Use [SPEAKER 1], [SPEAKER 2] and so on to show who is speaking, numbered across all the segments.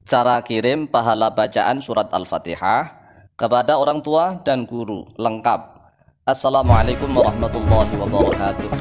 [SPEAKER 1] Cara kirim pahala bacaan surat Al-Fatihah kepada orang tua dan guru lengkap. Assalamualaikum warahmatullahi wabarakatuh.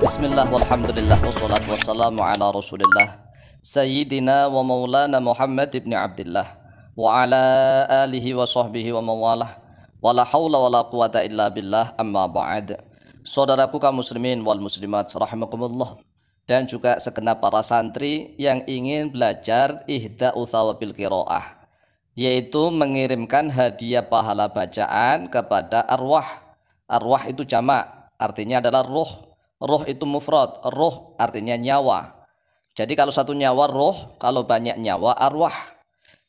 [SPEAKER 1] Bismillah walhamdulillah wassalatu wassalamu ala rasulillah Sayyidina wa maulana Muhammad ibn Abdillah wa ala alihi wa sahbihi wa mawalah wa la hawla wa la quwata illa billah, amma ba'd. Saudaraku kaum muslimin wal muslimat rahimakumullah, dan juga segenap para santri yang ingin belajar ihda'u thawabil qiraah, yaitu mengirimkan hadiah pahala bacaan kepada arwah. Arwah itu jamak, artinya adalah ruh. Ruh itu mufrad, ruh artinya nyawa. Jadi kalau satu nyawa ruh, kalau banyak nyawa arwah.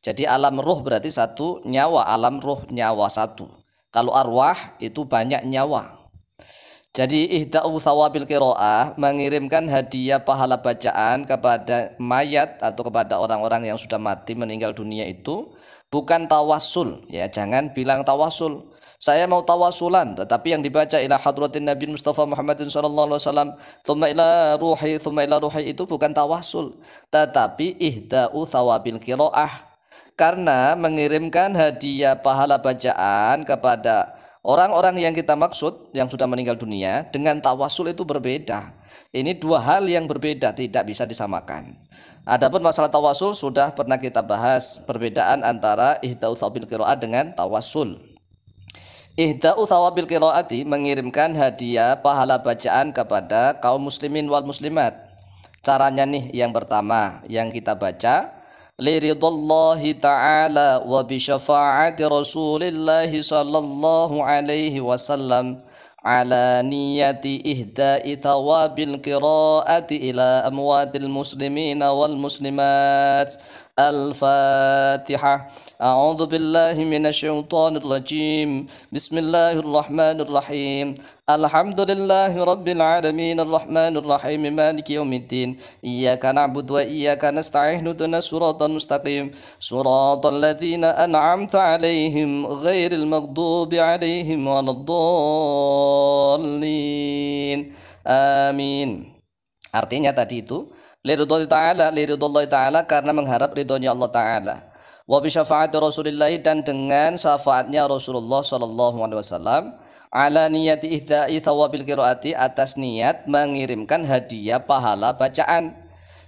[SPEAKER 1] Jadi alam ruh berarti satu nyawa, alam ruh nyawa satu. Kalau arwah itu banyak nyawa. Jadi ihda'u thawabil qiraah, mengirimkan hadiah pahala bacaan kepada mayat atau kepada orang-orang yang sudah mati meninggal dunia itu bukan tawasul, ya jangan bilang tawasul. Saya mau tawasulan, tetapi yang dibaca ila hadratin Nabi Mustafa Muhammadin sallallahu alaihi wasallam tsumma ila ruhi itu bukan tawasul, tetapi ihda'u thawabil qiraah. Karena mengirimkan hadiah pahala bacaan kepada orang-orang yang kita maksud yang sudah meninggal dunia dengan tawasul itu berbeda. Ini dua hal yang berbeda, tidak bisa disamakan. Adapun masalah tawasul sudah pernah kita bahas, perbedaan antara ihda'u thawabil qiraah dengan tawasul. Ihda'u thawabil qiraati, mengirimkan hadiah pahala bacaan kepada kaum muslimin wal muslimat. Caranya nih, yang pertama yang kita baca, liridhallahi ta'ala wa bi syafa'ati rasulillahi sallallahu alaihi wasallam ala niyati ihda'i thawabil qiraati ila amwatil muslimina wal muslimat. Al-Fatihah. A'udzu billahi minasyaitonir rajim. Bismillahirrahmanirrahim. Alhamdulillahi rabbil alamin arrahmanir rahim maliki yaumiddin. Iyyaka na'budu wa iyyaka nasta'in ihdinas siratal mustaqim. Siratal ladzina an'amta 'alaihim ghairil maghdubi 'alaihim waladdallin. Amin. Artinya tadi itu liridhallahi ta'ala, karena mengharap ridhonya Allah Ta'ala. Wa bi syafa'ati Rasulillah, dan dengan syafaatnya Rasulullah sallallahu alaihi wasallam, ala niyati ihda'i thawabil qiraati, atas niat mengirimkan hadiah pahala bacaan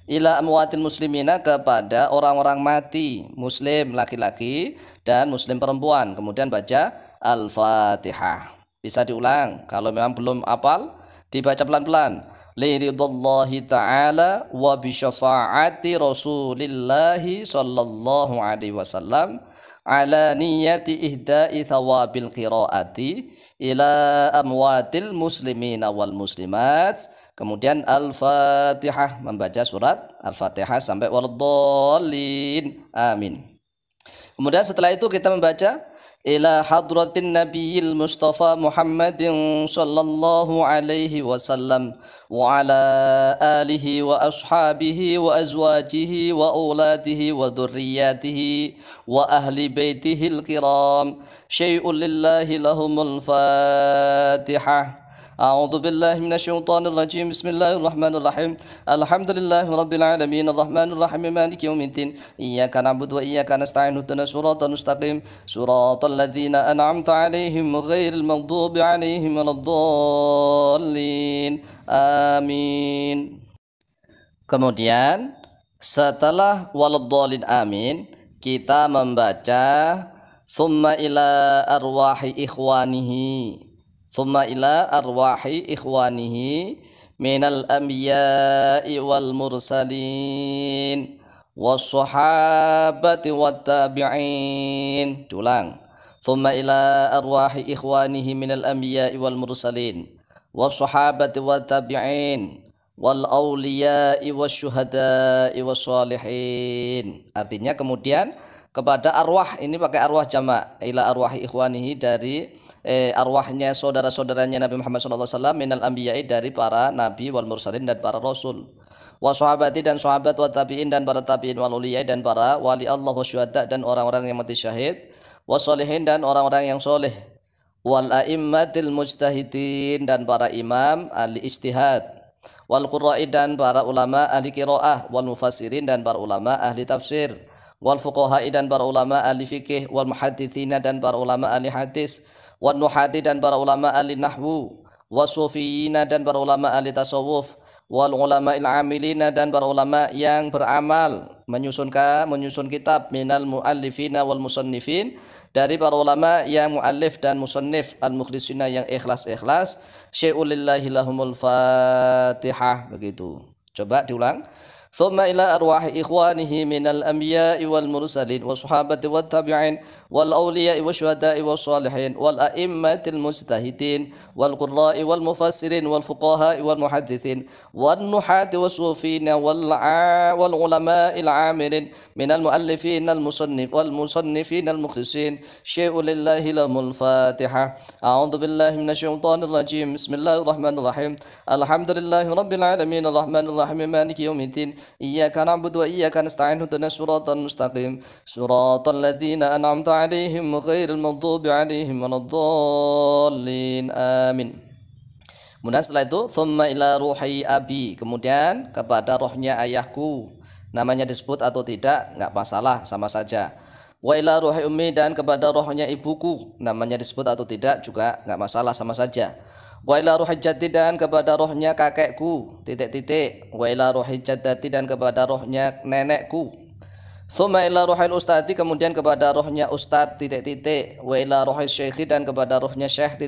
[SPEAKER 1] ila amwatil muslimina, kepada orang-orang mati muslim laki-laki dan muslim perempuan. Kemudian baca Al-Fatihah. Bisa diulang kalau memang belum hafal, dibaca pelan-pelan. Liridhallahi ta'ala wa bi syafa'ati rasulillahi sallallahu alaihi wasallam ala niyati ihda'i thawabil qiraati ila amwatil muslimina wal muslimat. Kemudian Al-Fatihah, membaca surat Al-Fatihah sampai waladdallin. Amin. Kemudian setelah itu kita membaca ila hadratin nabiyil mustafa Muhammadin sallallahu alaihi wasallam wa ala alihi wa ashabihi wa azwajihi wa auladihi wa dhurriyyatihi wa ahli baitihil kiram syai'un lillahi lahumul fatihah. A'udzu billahi minasyaitonir rajim. Bismillahirrahmanirrahim. Alhamdulillahi rabbil alamin arrahmanir rahim maliki yaumiddin. Iyyaka na'budu wa iyyaka nasta'in ihdinas siratal mustaqim. Siratal ladzina an'amta 'alaihim ghairil maghdubi 'alaihim waladdallin. Amin. Kemudian setelah waladdallin amin, kita membaca tsumma ila arwahi ikhwanihi. Thumma ila arwahi ikhwanihi minal anbiya'i wal mursalin wassahabati wat tabi'in. Diulang. Thumma ila arwahi ikhwanihi minal anbiya'i wal mursalin wassahabati wat tabi'in wal awliya'i wasyuhada'i wassalihin. Artinya kemudian kepada arwah, ini pakai arwah jamak, ila arwahi ikhwanihi, dari arwahnya saudara-saudaranya Nabi Muhammad SAW, minal anbiya'i, dari para nabi, wal mursalin, dan para rasul, wa sahabati, dan sahabat, wa tabi'in, dan para tabi'in, wal uliyai, dan para wali Allah, wa syuhada, dan orang-orang yang mati syahid, wa sholihin, dan orang-orang yang soleh, wal a'immatil mujtahidin, dan para imam ahli istihad, wal qurra'i, dan para ulama ahli qiraah, wal mufassirin, dan para ulama ahli tafsir, wal fuqaha'i dan para ulama ahli fikih, wal muhadditsina dan para ulama ahli hadis, wan nuhati dan para ulama ahli nahwu, wasufiyina dan para ulama ahli tasawuf, wal ulama'il amilina dan para ulama yang beramal menyusun kitab, minal muallifina wal musannifin dari para ulama yang muallif dan musannif, al mukhlisina yang ikhlas, syai'ul lillahi lahumul fatihah. Begitu. Coba diulang. ثم إلى أرواح إخوانه من الأنبياء والمرسلين والصحابة والتابعين والأولياء والشهداء والصالحين والأئمة المجتهدين والقراء والمفسرين والفقهاء والمحدثين والنحاة والصوفين والعلماء العاملين من المؤلفين والمصنفين المخلصين شيء لله لهم الفاتحة. أعوذ بالله من الشيطان الرجيم. بسم الله الرحمن الرحيم. الحمد لله رب العالمين الرحمن الرحيم مالك يوم الدين إياك نعبد وإياك نستعين اهدنا الصراط المستقيم صراط الذين أنعمت عليهم غير المغضوب عليهم ولا الضالين آمين. Kemudian setelah itu thumma ila ruhi abi, kemudian kepada rohnya ayahku. Namanya disebut atau tidak nggak masalah, sama saja. Wa ila ruhi ummi, dan kepada rohnya ibuku. Namanya disebut atau tidak juga nggak masalah, sama saja. Wa ila ruhi jaddi, dan kepada rohnya kakekku, Wa ila ruhi jaddati, dan kepada rohnya nenekku. Tsumma ila ruhil ustadi, kemudian kepada rohnya ustad, Wa ila ruhi syekhi, dan kepada rohnya syekh,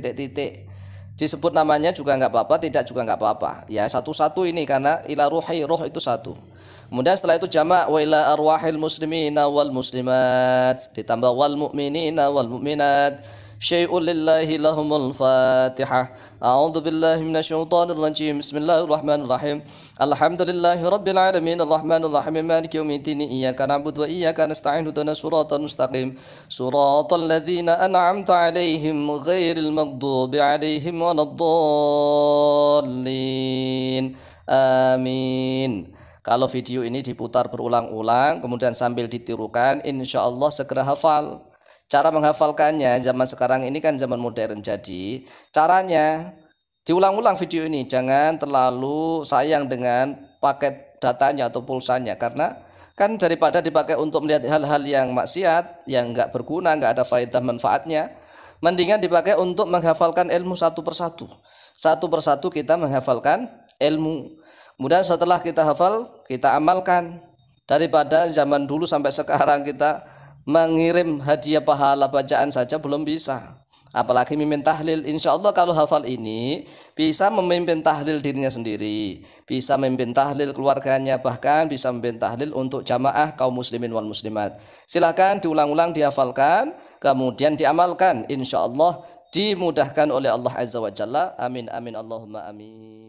[SPEAKER 1] Disebut namanya juga nggak apa-apa, tidak juga nggak apa-apa. Ya satu-satu ini karena ila ruhi, roh itu satu. Kemudian setelah itu jamak, wa ila arwahil muslimina wal muslimat, ditambah wal mu'minina wal mu'minat. Syai'ul lillahi lahumul fatihah. A'udzu billahi minasyaitonir rajim. Bismillahirrahmanirrahim. Alhamdulillahi rabbil alamin arrahmanir rahim maliki yaumiddin iyyaka na'budu wa iyyaka nasta'in ihdinas siratal mustaqim siratal ladzina an'amta 'alaihim ghairil maghdubi 'alaihim waladdallin. Amin. Kalau video ini diputar berulang-ulang kemudian sambil ditirukan, insya Allah segera hafal. Cara menghafalkannya zaman sekarang ini kan zaman modern, jadi caranya diulang-ulang video ini. Jangan terlalu sayang dengan paket datanya atau pulsanya, karena kan daripada dipakai untuk melihat hal-hal yang maksiat, yang nggak berguna, nggak ada faedah manfaatnya, mendingan dipakai untuk menghafalkan ilmu satu persatu. Satu persatu kita menghafalkan ilmu. Kemudian setelah kita hafal, kita amalkan. Daripada zaman dulu sampai sekarang kita mengirim hadiah pahala bacaan saja belum bisa, apalagi mimpin tahlil. Insya Allah kalau hafal ini bisa memimpin tahlil dirinya sendiri, bisa memimpin tahlil keluarganya, bahkan bisa memimpin tahlil untuk jamaah kaum muslimin wal muslimat. Silakan diulang-ulang, dihafalkan, kemudian diamalkan. Insya Allah dimudahkan oleh Allah Azza wa Jalla. Amin amin Allahumma amin.